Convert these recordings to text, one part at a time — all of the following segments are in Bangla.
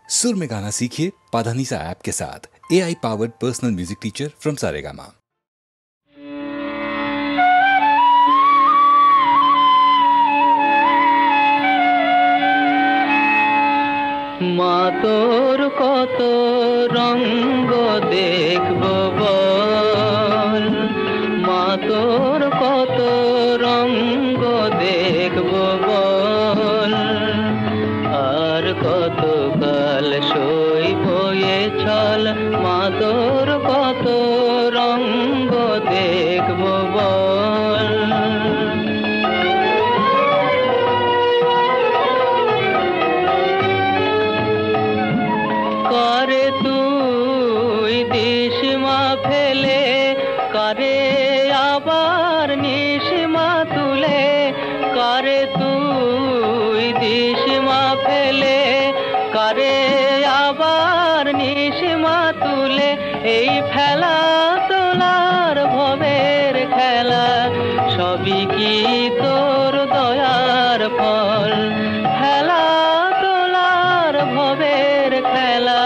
सुर में गाना सीखिए पाधानीसा ऐप के साथ। AI powered personal music teacher from Saregama. মা তোর কত রঙ্গ দেখব বল, মা তোর কত রঙ্গ দেখব বল, আর কত কাল সইব এ ছল, মা তোর কত রঙ্গ দেখব বল। কারে তুই দিস মা ফেলে, কারে আবার নিস মা তুলে, কারে তুই দিস মা ফেলে, কারে আবার নিস মা তুলে, এই ফেলা তোলার ভবের খেলা, সবই কি তোর দয়ার ফল। ফেলা তোলার ভবের খেলা,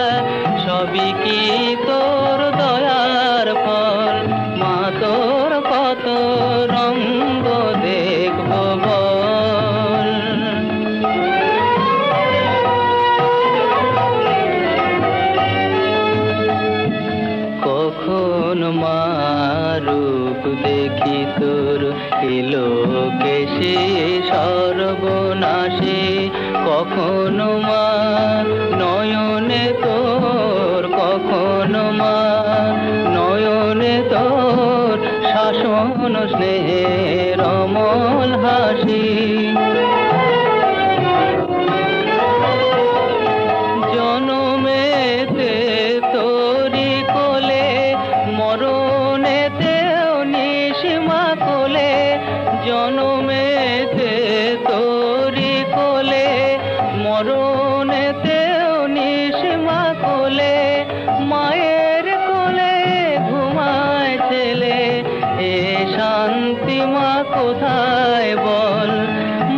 সবই কি তোর দয়ার ফল। মা তোর কত রঙ্গ দেখব বল। কখন মা রূপ দেখি তোর এলো কেশে সর্বনাশে, কখনো মা নয়নে তোর, কখনো মা নয়নে তোর শাসন স্নেহের অমল হাসি। জনমেতে তোরি কোলে, মরণেতেও নিস মা কোলে, জনমেতে তোরি কোলে, মরণেতেও নিস মা কোলে, মায়ের কোলে ঘুমায় ছেলে, এ শান্তি মা কোথায় বল।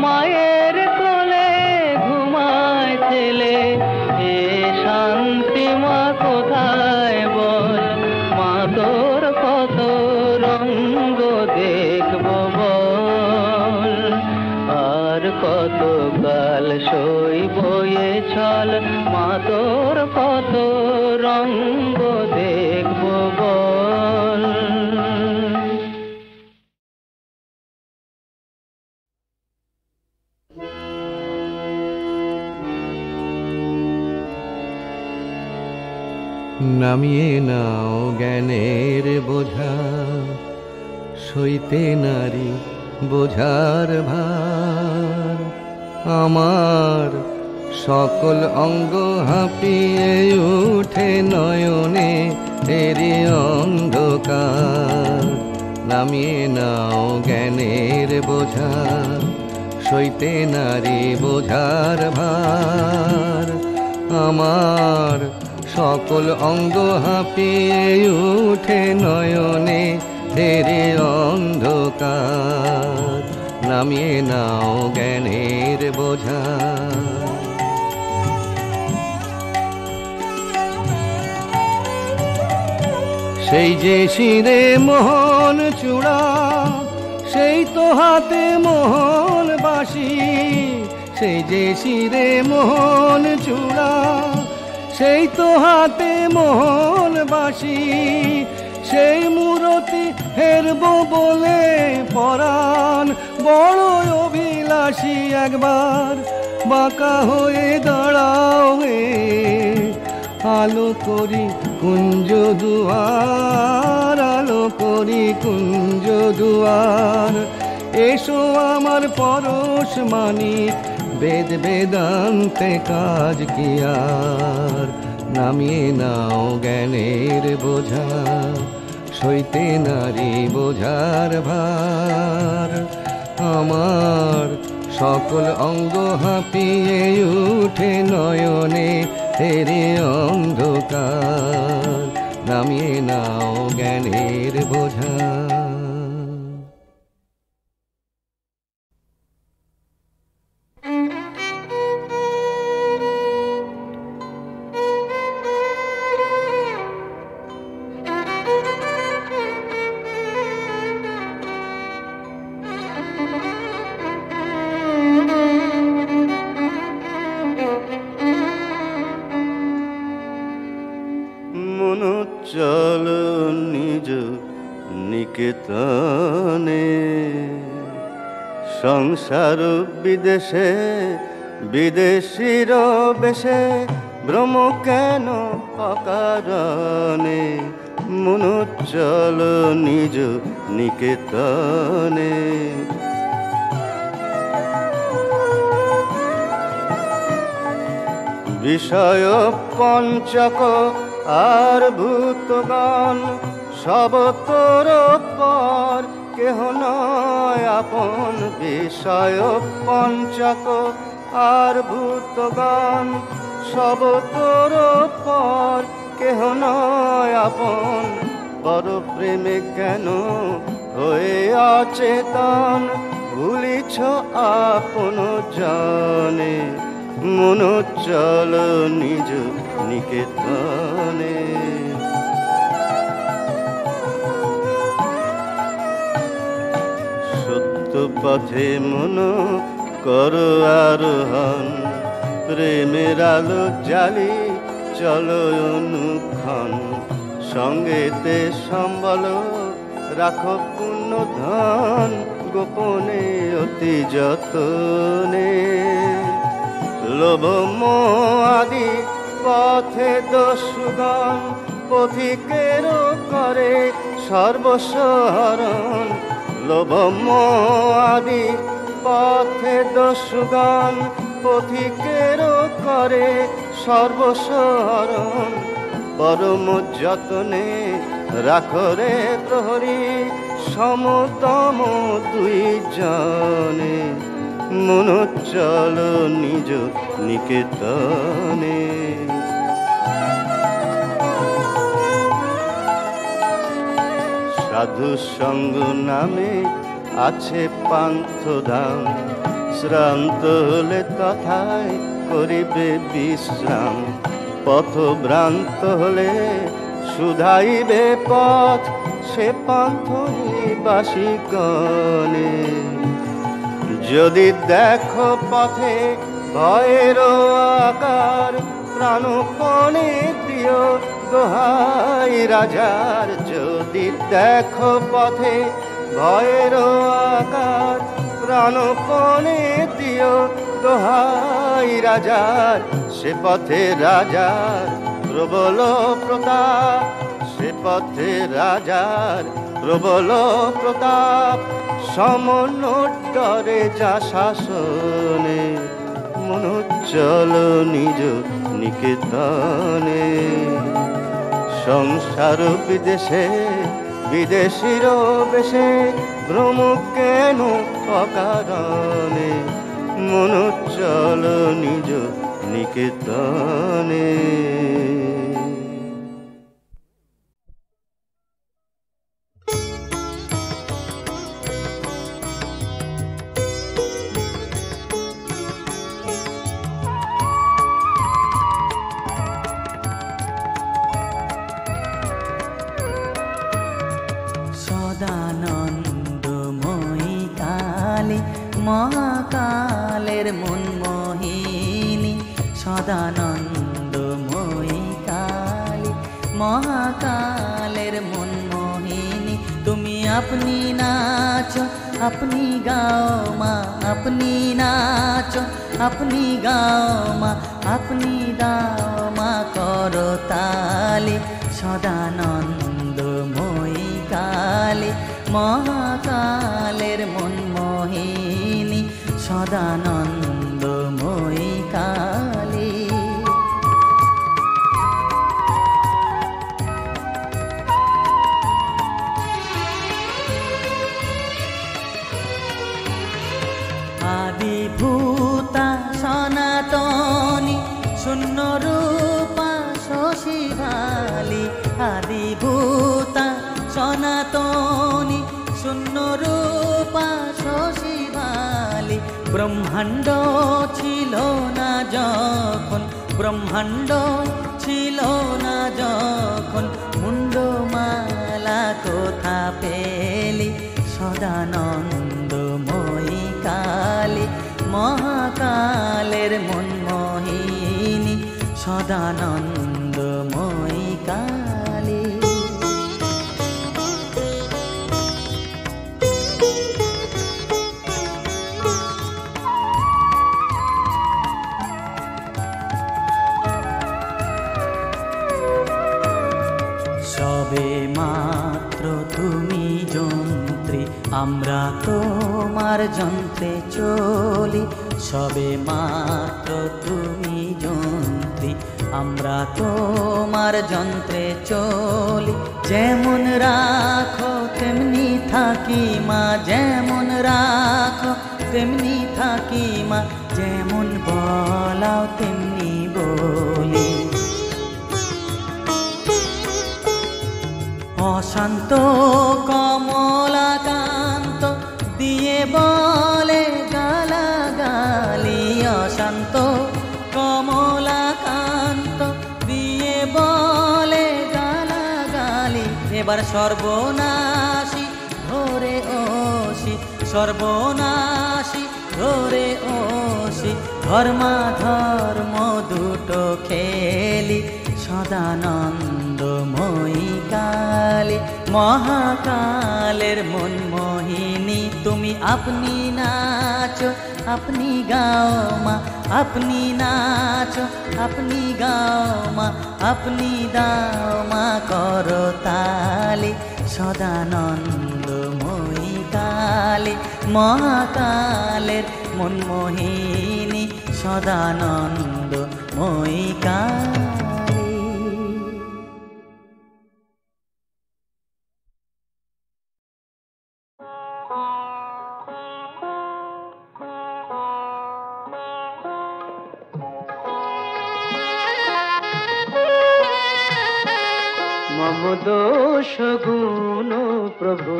মায়ের কোলে ঘুমায় ছেলে, এ শান্তি মা কোথায় বল। মা তোর কত রঙ্গ দেখব বল, আর কত কাল সইব এ ছল, মা তোর কত রঙ্গ দেখব বল। নামিয়ে নাও জ্ঞানের বোঝা, সইতে নারী বোঝার ভার। আমার সকল অঙ্গ হাঁপিয়ে উঠে নয়নে এরি অন্ধকার। নামিয়ে নাও জ্ঞানের বোঝা, সইতে নারী বোঝার ভার। আমার সকল অঙ্গ হাঁপিয়ে উঠে নয়নে এরি অন্ধকার। নামিয়ে নাও জ্ঞানের বোঝা। সেই যে শিরে মোহন চূড়া, সেই তো হাতে মোহন বাঁশি। সেই যে শিরে মোহন চূড়া, সেই তো হাতে মোহন বাঁশি। সেই মূরতি হেরব বলে পরাণ বড় অভিলাষী। একবার বাঁকা হয়ে দাঁড়াও হে, আলো করি কুঞ্জ দুয়ার, আলো করি কুঞ্জ দুয়ার। এসো আমার পরশ মানিক, বেদ বেদান্তে কাজ কি আর। নামিয়ে নাও জ্ঞানের বোঝা, সইতে নারী বোঝার ভার। আমার সকল অঙ্গ হাঁপিয়ে উঠে নয়নে তেরে অন্ধকার। নামিয়ে নাও জ্ঞানের বোঝা। মনু চল নিজ নিকেতনে। সংসার বিদেশে বিদেশির বেশে ভ্রম কেন অকারণে। মনু চল নিজ নিকেতনে। বিষয় পঞ্চক আর ভূতগণ সব তোর পর কেহ নয় আপন। বিষয় পঞ্চক আর ভূতগণ সব তোর পর কেহ নয় আপন। পর প্রেমে কেন হয়ে অচেতন ভুলিছ আপন জানে। মনু চল নিজ নিকেতনে। সত্য পথে মনু কর আরোহণ। প্রেমের আলো জালি চলো অনুক্ষণ। সঙ্গেতে সম্বল রাখো পূর্ণ ধন গোপনে অতি যতনে। লোভ মোহ আদি পথে দস্যুগণ পথিকের করে সর্বস্বহরণ। লোভ মোহ আদি পথে দস্যুগণ পথিকের করে সর্বস্বহরণ। পরম যতনে রাখরে প্রহরী সমতম দুই জনে। মনু চল নিজ নিকেতনে। সাধু সঙ্গ নামে আছে পান্থধাম। শ্রান্ত হলে তথায় করিবে বিশ্রাম। পথভ্রান্ত হলে শুধাইবে পথ সে পান্থ নিবাসিগণে। যদি দেখো পথে ভয়ের আকার প্রাণপণে দিও দোহাই রাজার। যদি দেখো পথে ভয়ের আকার প্রাণপণে দিও দোহাই রাজার। সে পথে রাজার প্রবল প্রতাপ। সে পথে রাজার প্রবল প্রতাপ। সমন ডরে যা শাসনে। মনু চল নিজ নিকেতনে। সংসার বিদেশে বিদেশির বেশে ভ্রম কেন অকারণে। মনু চল নিজ নিকেতনে। সদানন্দময়ী কালী মহাকালের মনমোহিনী। সদানন্দময়ী কালী মহাকালের মনমোহিনী। তুমি আপনি নাচো আপনি গাও মা। আপনি নাচো আপনি গাও মা। আপনি দাও মা করো তালি। সদানন্দময়ী কালী মহাকালের মনমোহিনী। সদানন্দময়ী কালী। আদিভূতা সনাতনী শূন্য রূপা শশীভালি। আদিভূতা সনাতনী শূন্য রূপা শশীভালি। ব্রহ্মাণ্ড ছিল না যখন। ব্রহ্মাণ্ড ছিল না যখন। মুন্ডমালা কোথা পেলি। সদানন্দময়ী কালী মহাকালের মনমোহিনী। সদানন্দময়ী কালী। তুমি যন্ত্রী, আমরা তোমার যন্ত্রে চলি, সবে মাত্র তুমি যন্ত্রী, আমরা তোমার যন্ত্রে চলি। যেমন রাখো তেমনি থাকি মা, যেমন রাখো তেমনি থাকি মা, যেমন বলাও তেমনি বলি। অশান্ত কমলাকান্ত দিয়ে বলে গালাগালি, অশান্ত কমলাকান্ত দিয়ে বলে গালাগালি। এবার সর্বনাশী ধরে ওসি, সর্বনাশী ধরে ওসি, ধর্মাধর্ম দুটো খেলি, সদানন্দময়ী কালী। মহাকালের মন মোহিনী তুমি, আপনি নাচো আপনি গাও মা, আপনি নাচো আপনি গাও মা, আপনি দাও মা করতালি। সদানন্দময়ী কালী, মহাকালের মন মোহিনী, সদানন্দময়ী কালী। মম দোষ গুণ প্রভু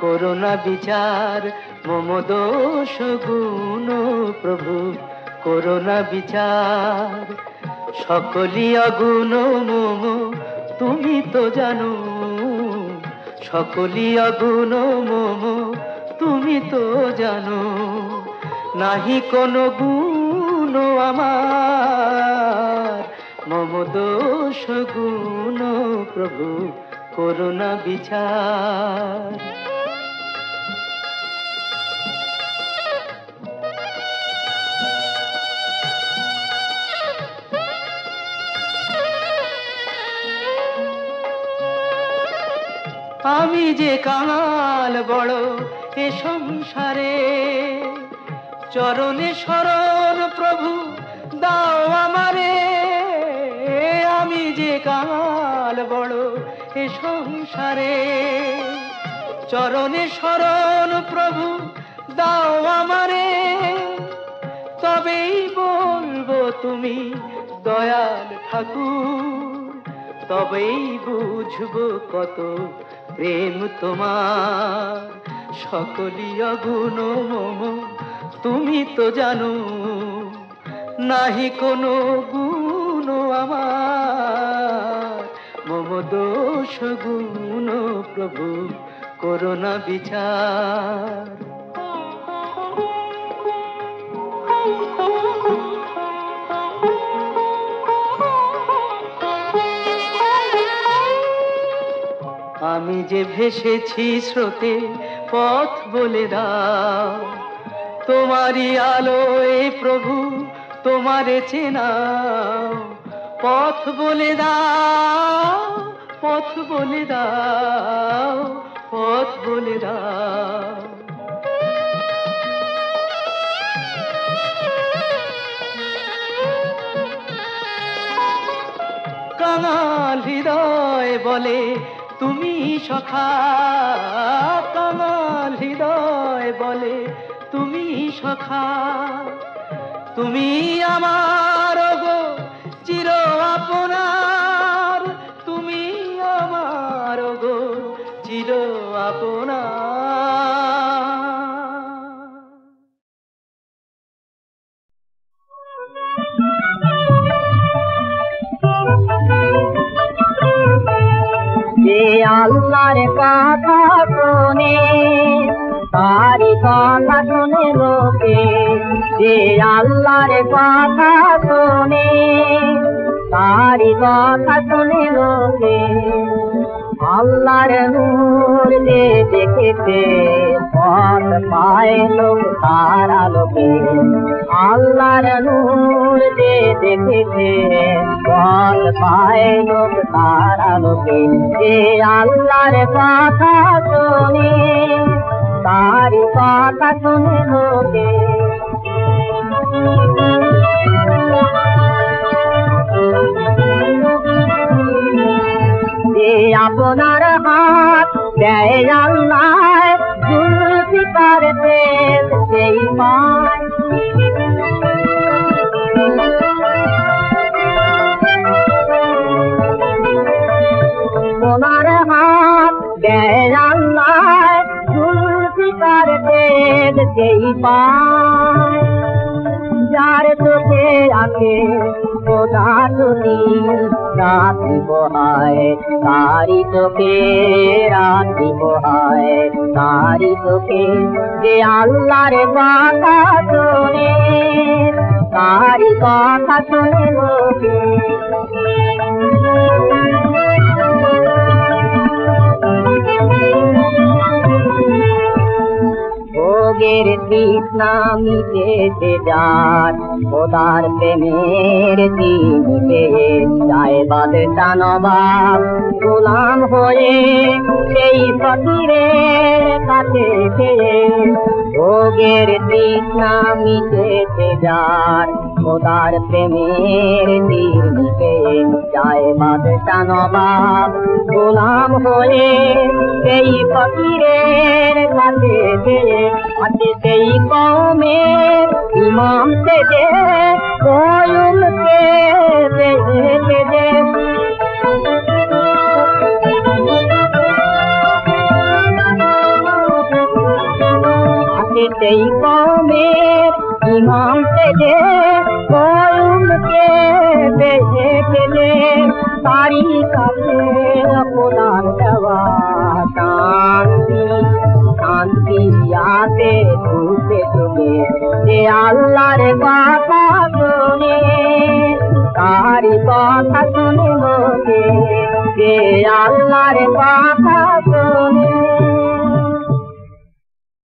করোনা বিচার, মম দোষ গুণ প্রভু করোনা বিচার। সকলি অগুণ মম তুমি তো জানো, সকলি অগুণ মম তুমি তো জানো। নাহি কোনো গুণ আমার, মম দোষ গুণ প্রভু করোনা বিচার। আমি যে কাঙাল বড় এ সংসারে, চরণে শরণ প্রভু দাও আমারে। আমি যে কাঙাল বড় এ সংসারে, চরণে শরণ প্রভু দাও আমারে। তবেই বলবো তুমি দয়াল ঠাকুর, তবেই বুঝবো কত প্রেম তোমার। সকলি অগুণ মম তুমি তো জানো, নাহি কোনো গুণ আমার। মম দোষ গুণ প্রভু করোনা বিচার। আমি যে ভেসেছি স্রোতে পথ বলে দাও, তোমারই আলোয় প্রভু তোমারে চেনাও। পথ বলে দাও, পথ বলে দাও, পথ বলে দাও। কাঙাল হৃদয় বলে তুমি সখা, কাঙাল হৃদয় বলে তুমি সখা। তুমি আমার গো চির আপনার, তুমি আমার গো চির আপনার। যে আল্লাহর কথা শোনে তারি কথা শুনে লোকে, যে আল্লাহর কথা শোনে তারি কথা শুনে লোকে। আল্লাহর নূর যে দেখেছে পথ পায় লোক তার আলোকে। আল্লাহর নূর যে দেখেছে পথ পায় লোক তারা লোকে যে আল্লাহর কথা শোনে তারি কথা শুনে লোকে যে আপনার হাত দেয় আল্লাহ জুলফিকার তেল সেই পায় ওনার হাত দেয় আল্লাহ জুলফিকার তেল সেই পায় যার চোখে আছে খোদা যদি রাতি পোহায় তারি চোখে রাতি পোহায় তারি চোখে যে আল্লাহর কথা শোনে তারি কথা শুনে লোকে ভোগের তৃষ্ণা মিটেছে যার খোদার প্রেমের দিনে যায় বাদশা নবাব গোলাম হয়ে সেই ফকিরের কাছে ভোগের তৃষ্ণা মিটেছে যার খোদার প্রেমের দিনে যায় বাদশা নবাব গোলাম হয়ে সেই ফকিরের কাছে আছে সেই কওমের ইমাম থেকে কয়ুমকে দেখে যে আছে সেই কওমের ইমাম থেকে কয়ুমকে দেখে যে তারি কাছে আপনার দেওয়া শান্তি শান্তি আতে ঘুরতে চলে যে আল্লাহর কথা শোনে তারি কথা শুনে লোকে যে আল্লাহর কথা শোনে